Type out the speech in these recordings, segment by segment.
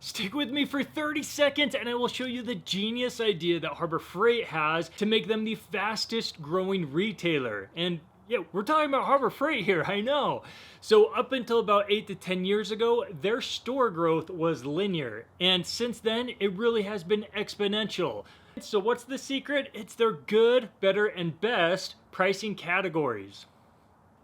Stick with me for 30 seconds and I will show you the genius idea that Harbor Freight has to make them the fastest growing retailer. And yeah, we're talking about Harbor Freight here, I know. So up until about 8 to 10 years ago, their store growth was linear. And since then, it really has been exponential. So what's the secret? It's their good, better, and best pricing categories.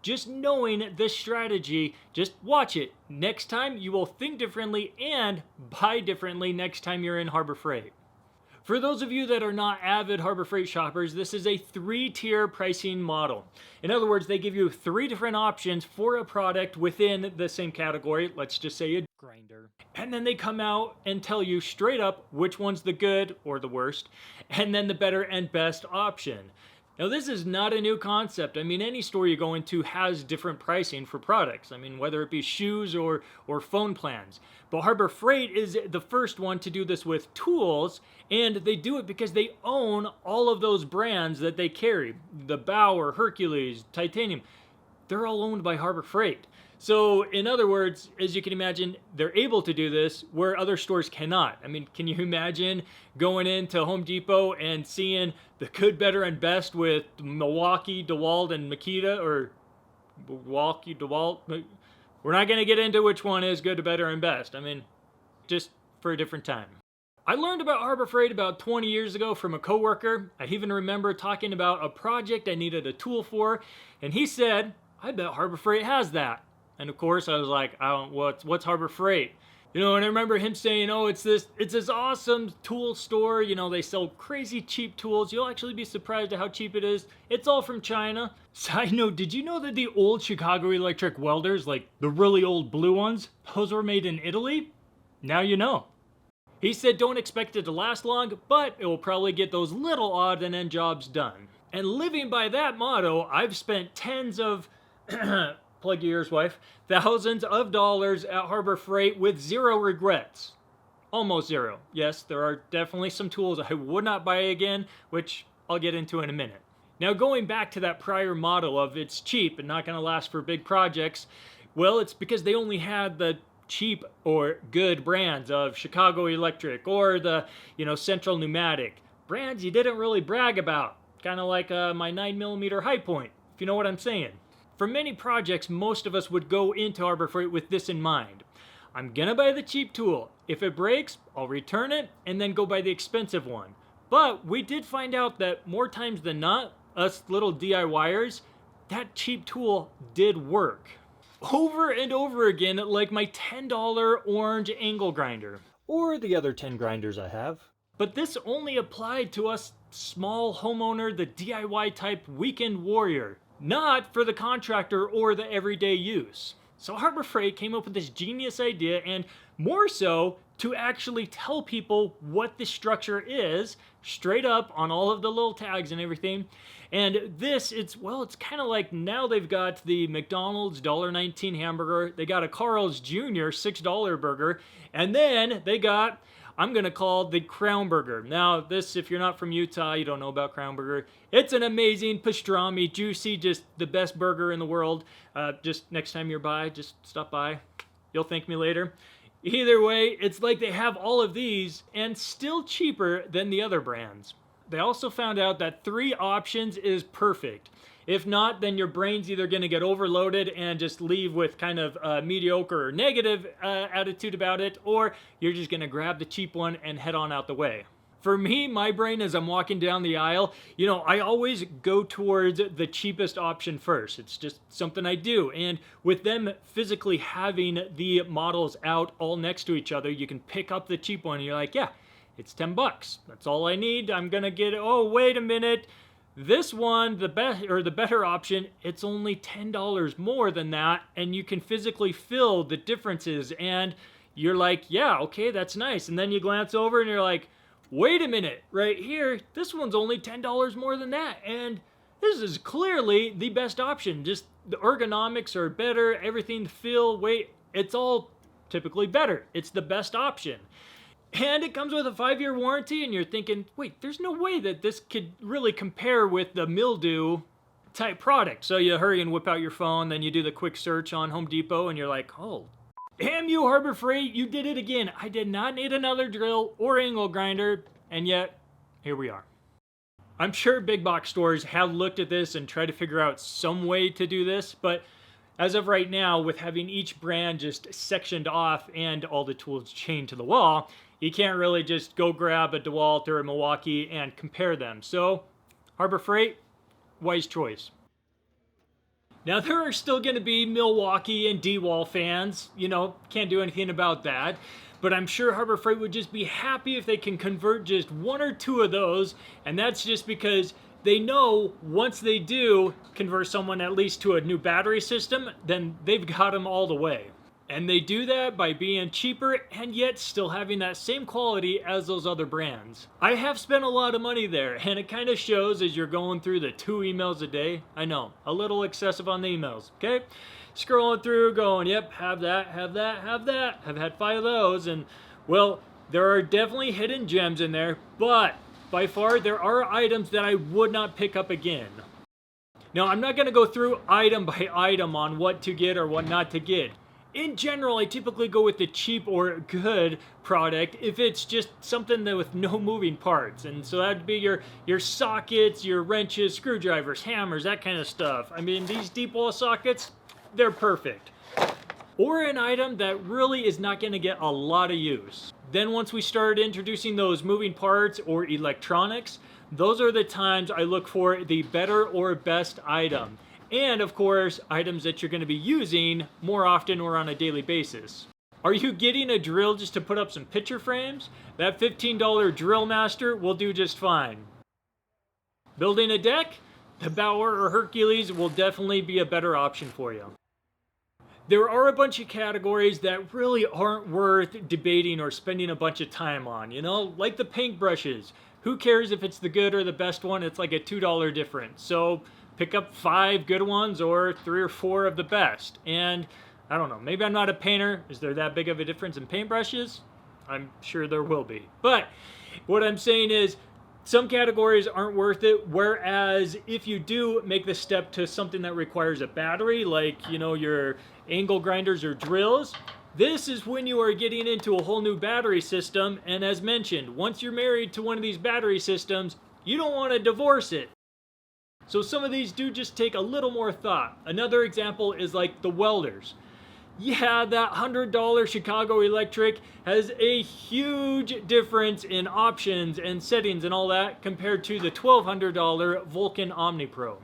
Just knowing this strategy, just watch it. Next time you will think differently and buy differently next time you're in Harbor Freight. For those of you that are not avid Harbor Freight shoppers, this is a 3-tier pricing model. In other words, they give you 3 different options for a product within the same category. Let's just say a grinder. And then they come out and tell you straight up which one's the good or the worst, and then the better and best option. Now this is not a new concept. I mean, any store you go into has different pricing for products. I mean, whether it be shoes or phone plans. But Harbor Freight is the first one to do this with tools, and they do it because they own all of those brands that they carry. The Bauer, Hercules, Titanium, they're all owned by Harbor Freight. So in other words, as you can imagine, they're able to do this where other stores cannot. I mean, can you imagine going into Home Depot and seeing the good, better, and best with Milwaukee, DeWalt, and Makita, or Milwaukee, DeWalt? We're not going to get into which one is good, better, and best. I mean, just for a different time. I learned about Harbor Freight about 20 years ago from a coworker. I even remember talking about a project I needed a tool for, and he said, I bet Harbor Freight has that. And of course I was like, what's Harbor Freight? You know, and I remember him saying, oh, it's this awesome tool store. You know, they sell crazy cheap tools. You'll actually be surprised at how cheap it is. It's all from China. Side note, did you know that the old Chicago Electric welders, like the really old blue ones, those were made in Italy? Now you know. He said don't expect it to last long, but it will probably get those little odd and end jobs done. And living by that motto, I've spent tens of, plug your ears, wife, thousands of dollars at Harbor Freight with zero regrets. Almost zero. Yes, there are definitely some tools I would not buy again, which I'll get into in a minute. Now going back to that prior model of it's cheap and not going to last for big projects, well, it's because they only had the cheap or good brands of Chicago Electric or the, Central Pneumatic. Brands you didn't really brag about. Kind of like my 9mm High Point, if you know what I'm saying. For many projects, most of us would go into Harbor Freight with this in mind. I'm gonna buy the cheap tool. If it breaks, I'll return it and then go buy the expensive one. But we did find out that more times than not, us little DIYers, that cheap tool did work. Over and over again, like my $10 orange angle grinder. Or the other 10 grinders I have. But this only applied to us small homeowner, the DIY type weekend warrior. Not for the contractor or the everyday use. So Harbor Freight came up with this genius idea, and more so to actually tell people what the structure is straight up on all of the little tags and everything. And this, it's kind of like now they've got the McDonald's $1.19 hamburger, they got a Carl's Jr. $6 burger, and then they got, I'm going to call the Crown Burger. Now, this, if you're not from Utah, you don't know about Crown Burger. It's an amazing pastrami, juicy, just the best burger in the world. Just next time you're by, just stop by. You'll thank me later. Either way, it's like they have all of these and still cheaper than the other brands. They also found out that 3 options is perfect. If not, then your brain's either going to get overloaded and just leave with kind of a mediocre or negative attitude about it, or you're just going to grab the cheap one and head on out the way. For me, my brain, as I'm walking down the aisle, I always go towards the cheapest option first. It's just something I do. And with them physically having the models out all next to each other, you can pick up the cheap one and you're like, yeah, it's $10. That's all I need. I'm going to get it. Oh, wait a minute. This one, the better option, it's only $10 more than that, and you can physically feel the differences, and you're like, yeah, okay, that's nice. And then you glance over and you're like, wait a minute, right here, this one's only $10 more than that, and this is clearly the best option. Just the ergonomics are better, everything, the feel, weight, it's all typically better. It's the best option. And it comes with a 5-year warranty, and you're thinking, wait, there's no way that this could really compare with the mildew type product. So you hurry and whip out your phone, then you do the quick search on Home Depot, and you're like, oh, Damn you, Harbor Freight, you did it again. I did not need another drill or angle grinder, and yet, here we are. I'm sure big box stores have looked at this and tried to figure out some way to do this, but as of right now, with having each brand just sectioned off and all the tools chained to the wall, you can't really just go grab a DeWalt or a Milwaukee and compare them. So, Harbor Freight, wise choice. Now, there are still going to be Milwaukee and DeWalt fans. You know, can't do anything about that. But I'm sure Harbor Freight would just be happy if they can convert just one or two of those. And that's just because they know once they do convert someone at least to a new battery system, then they've got them all the way. And they do that by being cheaper and yet still having that same quality as those other brands. I have spent a lot of money there, and it kind of shows as you're going through the 2 emails a day. I know, a little excessive on the emails, okay? Scrolling through, going, yep, have that, have that, have that. I've had 5 of those, and well, there are definitely hidden gems in there, but by far there are items that I would not pick up again. Now, I'm not going to go through item by item on what to get or what not to get. In general, I typically go with the cheap or good product if it's just something that with no moving parts. And so that'd be your sockets, your wrenches, screwdrivers, hammers, that kind of stuff. I mean, these deep wall sockets, they're perfect. Or an item that really is not going to get a lot of use. Then once we start introducing those moving parts or electronics, those are the times I look for the better or best item. And of course, items that you're going to be using more often or on a daily basis. Are you getting a drill just to put up some picture frames? That $15 Drill Master will do just fine. Building a deck? The Bauer or Hercules will definitely be a better option for you. There are a bunch of categories that really aren't worth debating or spending a bunch of time on, you know, like the paintbrushes. Who cares if it's the good or the best one? It's like a $2 difference. So pick up 5 good ones or 3 or 4 of the best. And I don't know, maybe I'm not a painter. Is there that big of a difference in paintbrushes? I'm sure there will be. But what I'm saying is some categories aren't worth it, whereas if you do make the step to something that requires a battery, like, you know, your angle grinders or drills, this is when you are getting into a whole new battery system. And as mentioned, once you're married to one of these battery systems, you don't want to divorce it. So some of these do just take a little more thought. Another example is like the welders. Yeah, that $100 Chicago Electric has a huge difference in options and settings and all that compared to the $1,200 Vulcan OmniPro.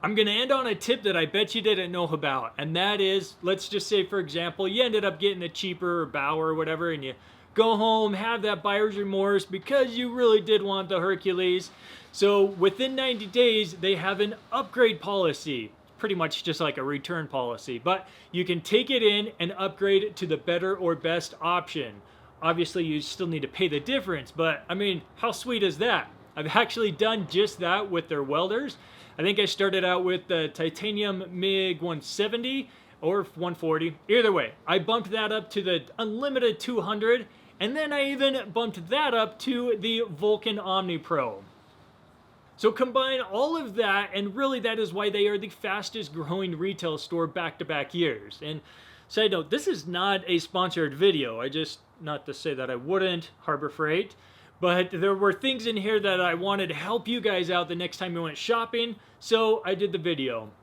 I'm going to end on a tip that I bet you didn't know about, and that is, let's just say, for example, you ended up getting a cheaper Bauer or whatever, and you go home, have that buyer's remorse because you really did want the Hercules. So within 90 days, they have an upgrade policy. Pretty much just like a return policy. But you can take it in and upgrade it to the better or best option. Obviously, you still need to pay the difference, but I mean, how sweet is that? I've actually done just that with their welders. I think I started out with the titanium MiG 170 or 140. Either way, I bumped that up to the unlimited 200. And then I even bumped that up to the Vulcan OmniPro. So combine all of that, and really that is why they are the fastest growing retail store back-to-back years. And side note, this is not a sponsored video. Not to say that I wouldn't, Harbor Freight, but there were things in here that I wanted to help you guys out the next time you went shopping, so I did the video.